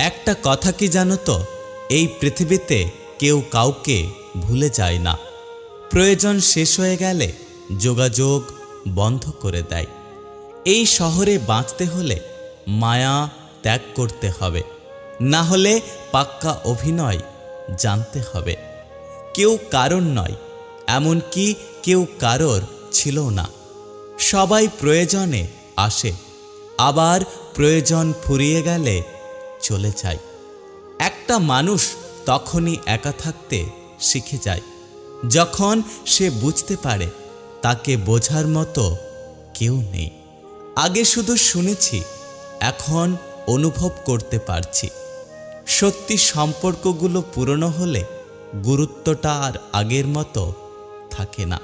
একটা কথা কি জানো তো, এই পৃথিবীতে কেউ কাউকে ভুলে যায় না। প্রয়োজন শেষ হয়ে গেলে যোগাযোগ বন্ধ করে দেয়। এই শহরে বাঁচতে হলে মায়া ত্যাগ করতে হবে, না হলে পাক্কা অভিনয় জানতে হবে। কেউ কারণ নয়, এমনকি কেউ কারোর ছিল না। সবাই প্রয়োজনে আসে, আবার প্রয়োজন ফুরিয়ে গেলে চলে যায়। একটা মানুষ তখনই একা থাকতে শিখে যায় যখন সে বুঝতে পারে তাকে বোঝার মতো কেউ নেই। আগে শুধু শুনেছি, এখন অনুভব করতে পারছি। সত্যি সম্পর্কগুলো পুরনো হলে গুরুত্বটা আর আগের মতো থাকে না।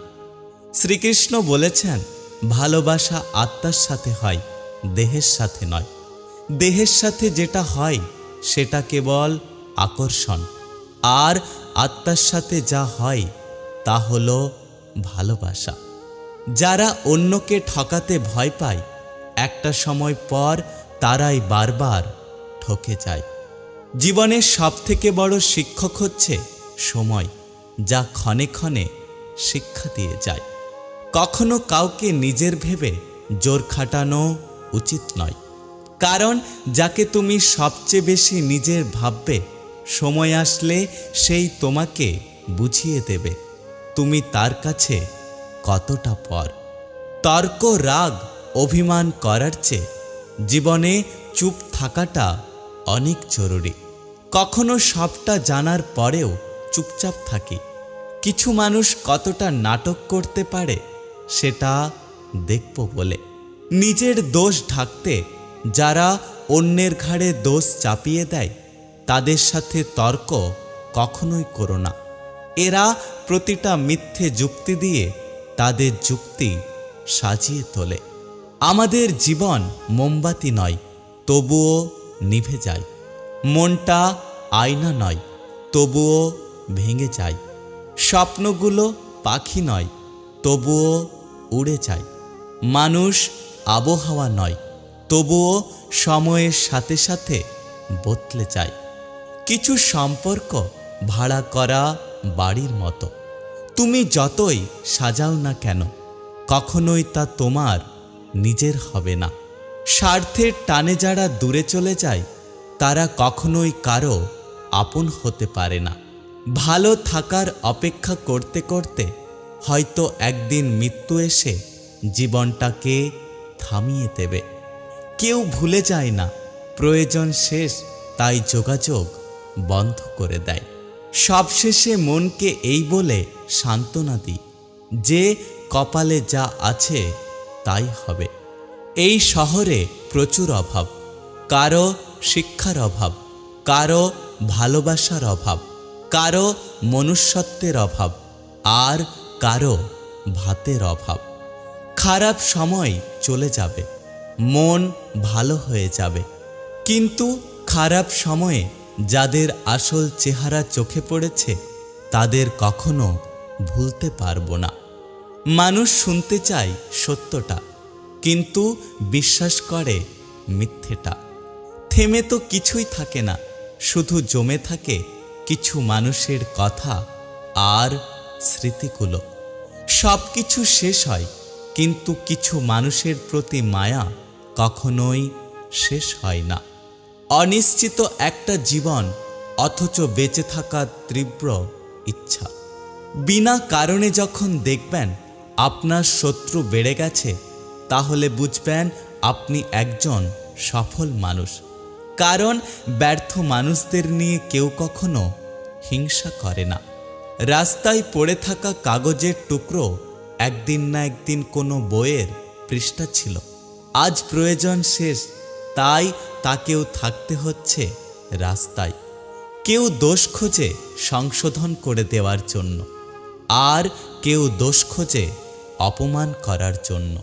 শ্রীকৃষ্ণ বলেছেন, ভালোবাসা আত্মার সাথে হয়, দেহের সাথে নয়। দেহের সাথে যেটা হয় সেটা কেবল আকর্ষণ, আর আত্মার সাথে যা হয় তা হলো ভালোবাসা। যারা অন্যকে ঠকাতে ভয় পায়, একটা সময় পর তারাই বারবার ঠকে যায়। জীবনের সবথেকে বড় শিক্ষক হচ্ছে সময়, যা ক্ষণে ক্ষণে শিক্ষা দিয়ে যায়। কখনো কাউকে নিজের ভেবে জোর খাটানো উচিত নয়, কারণ যাকে তুমি সবচেয়ে বেশি নিজের ভাববে, সময় আসলে সেই তোমাকে বুঝিয়ে দেবে তুমি তার কাছে কতটা পর। তর্ক, রাগ, অভিমান করার চেয়ে জীবনে চুপ থাকাটা অনেক জরুরি। কখনো সবটা জানার পরেও চুপচাপ থাকি। কিছু মানুষ কতটা নাটক করতে পারে সেটা দেখব বলে। নিজের দোষ ঢাকতে যারা অন্যের ঘাড়ে দোষ চাপিয়ে দেয়, তাদের সাথে তর্ক কখনোই করো না। এরা প্রতিটা মিথ্যে যুক্তি দিয়ে তাদের যুক্তি সাজিয়ে তোলে। আমাদের জীবন মোমবাতি নয়, তবুও নিভে যায়। মনটা আয়না নয়, তবুও ভেঙে যায়। স্বপ্নগুলো পাখি নয়, তবুও উড়ে যায়। মানুষ আবহাওয়া নয়, তবুও সময়ের সাথে সাথে বদলে যায়। কিছু সম্পর্ক ভাড়া করা বাড়ির মতো। তুমি যতই সাজাও না কেন, কখনোই তা তোমার নিজের হবে না। স্বার্থের টানে যারা দূরে চলে যায়, তারা কখনোই কারো আপন হতে পারে না। ভালো থাকার অপেক্ষা করতে করতে হয়তো একদিন মৃত্যু এসে জীবনটাকে থামিয়ে দেবে। কেউ ভুলে যায় না, প্রয়োজন শেষ তাই যোগাযোগ বন্ধ করে দেয়। সবশেষে মনকে এই বলে সান্ত্বনা দিই যে কপালে যা আছে তাই হবে। এই শহরে প্রচুর অভাব, কারো শিক্ষার অভাব, কারো ভালোবাসার অভাব, কারো মনুষ্যত্বের অভাব, আর কারো ভাতের অভাব। খারাপ সময় চলে যাবে, মন ভালো হয়ে যাবে, কিন্তু খারাপ সময়ে যাদের আসল চেহারা চোখে পড়েছে তাদের কখনো ভুলতে পারবো না। মানুষ শুনতে চায় সত্যটা, কিন্তু বিশ্বাস করে মিথ্যেটা। থেমে তো কিছুই থাকে না, শুধু জমে থাকে কিছু মানুষের কথা আর স্মৃতিগুলো। সব কিছু শেষ হয়, কিন্তু কিছু মানুষের প্রতি মায়া কখনোই শেষ হয় না। অনিশ্চিত একটা জীবন, অথচ বেঁচে থাকার তীব্র ইচ্ছা। বিনা কারণে যখন দেখবেন আপনার শত্রু বেড়ে গেছে, তাহলে বুঝবেন আপনি একজন সফল মানুষ। কারণ ব্যর্থ মানুষদের নিয়ে কেউ কখনো হিংসা করে না। রাস্তায় পড়ে থাকা কাগজের টুকরো একদিন না একদিন কোনো বইয়ের পৃষ্ঠা ছিল। আজ প্রয়োজন শেষ, তাই তাকেও থাকতে হচ্ছে রাস্তায়। কেউ দোষ খোঁজে সংশোধন করে দেওয়ার জন্য, আর কেউ দোষ খোঁজে অপমান করার জন্য।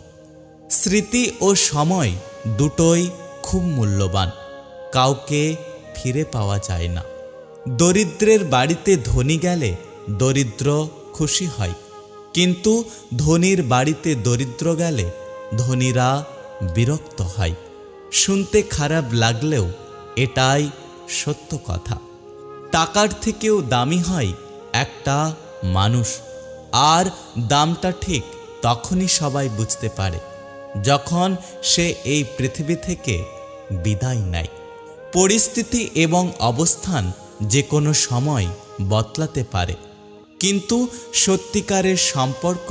স্মৃতি ও সময় দুটোই খুব মূল্যবান, কাউকে ফিরে পাওয়া যায় না। দরিদ্রের বাড়িতে ধনী গেলে দরিদ্র খুশি হয়, কিন্তু ধনীর বাড়িতে দরিদ্র গেলে ধনীরা বিরক্ত হয়। শুনতে খারাপ লাগলেও এটাই সত্য কথা। টাকার থেকেও দামি হয় একটা মানুষ, আর দামটা ঠিক তখনই সবাই বুঝতে পারে যখন সে এই পৃথিবী থেকে বিদায় নেয়। পরিস্থিতি এবং অবস্থান যে কোনো সময় বদলাতে পারে, কিন্তু সত্যিকারের সম্পর্ক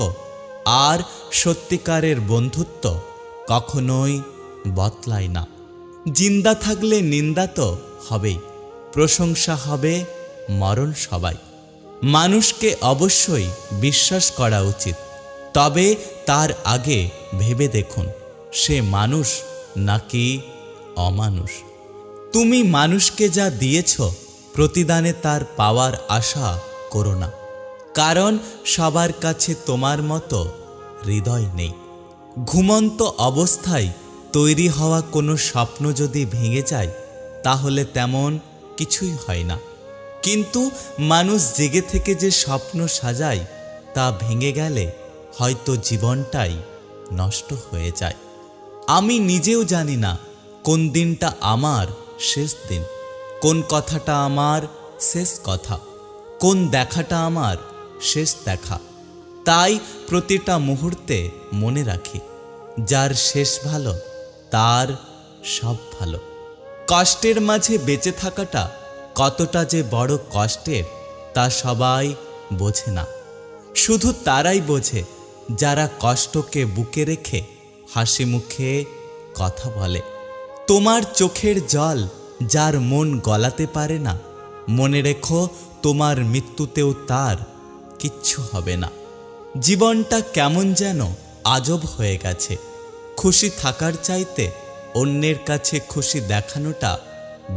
আর সত্যিকারের বন্ধুত্ব কখনোই বদলায় না। জিন্দা থাকলে নিন্দা তো হবেই, প্রশংসা হবে মরণ সবাই। মানুষকে অবশ্যই বিশ্বাস করা উচিত, তবে তার আগে ভেবে দেখুন সে মানুষ নাকি অমানুষ। তুমি মানুষকে যা দিয়েছ প্রতিদানে তার পাওয়ার আশা করো না, কারণ সবার কাছে তোমার মতো হৃদয় নেই। ঘুমন্ত অবস্থায় তৈরি হওয়া কোনো স্বপ্ন যদি ভেঙে যায় তাহলে তেমন কিছুই হয় না, কিন্তু মানুষ জেগে থেকে যে স্বপ্ন সাজায় তা ভেঙে গেলে হয়তো জীবনটাই নষ্ট হয়ে যায়। আমি নিজেও জানি না কোন দিনটা আমার শেষ দিন, কোন কথাটা আমার শেষ কথা, কোন দেখাটা আমার শেষ দেখা। তাই প্রতিটা মুহূর্তে মনে রাখি, যার শেষ ভালো তার সব ভালো। কষ্টের মাঝে বেঁচে থাকাটা কতটা যে বড় কষ্টের তা সবাই বোঝে না, শুধু তারাই বোঝে যারা কষ্টকে বুকে রেখে হাসি মুখে কথা বলে। তোমার চোখের জল যার মন গলাতে পারে না, মনে রেখো তোমার মৃত্যুতেও তার কিচ্ছু হবে না। জীবনটা কেমন যেন আজব হয়ে গেছে, খুশি থাকার চাইতে অন্যের কাছে খুশি দেখানোটা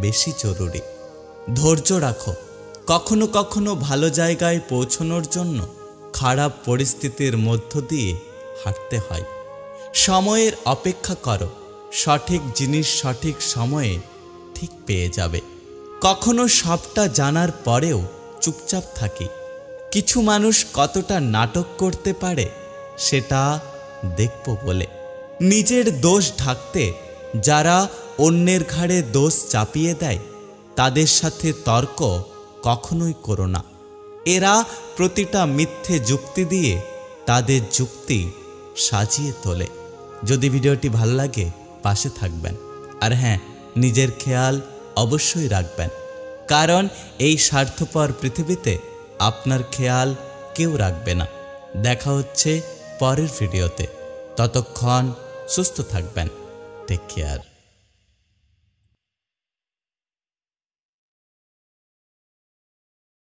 বেশি জরুরি। ধৈর্য রাখো, কখনো কখনো ভালো জায়গায় পৌঁছানোর জন্য খারাপ পরিস্থিতির মধ্য দিয়ে হাঁটতে হয়। সময়ের অপেক্ষা করো, সঠিক জিনিস সঠিক সময়ে ঠিক পেয়ে যাবে। কখনো সবটা জানার পরেও চুপচাপ থাকি। কিছু মানুষ কতটা নাটক করতে পারে সেটা দেখব বলে। নিজের দোষ ঢাকতে যারা অন্যের ঘাড়ে দোষ চাপিয়ে দেয় তাদের সাথে তর্ক কখনোই করো না। এরা প্রতিটা মিথ্যে যুক্তি দিয়ে তাদের যুক্তি সাজিয়ে তোলে। যদি ভিডিওটি ভালো লাগে পাশে থাকবেন, আর হ্যাঁ, নিজের খেয়াল অবশ্যই রাখবেন, কারণ এই স্বার্থপর পৃথিবীতে আপনার খেয়াল কেউ রাখবে না। দেখা হচ্ছে পরের ভিডিওতে, ততক্ষণ সুস্থ থাকবেন। Take care.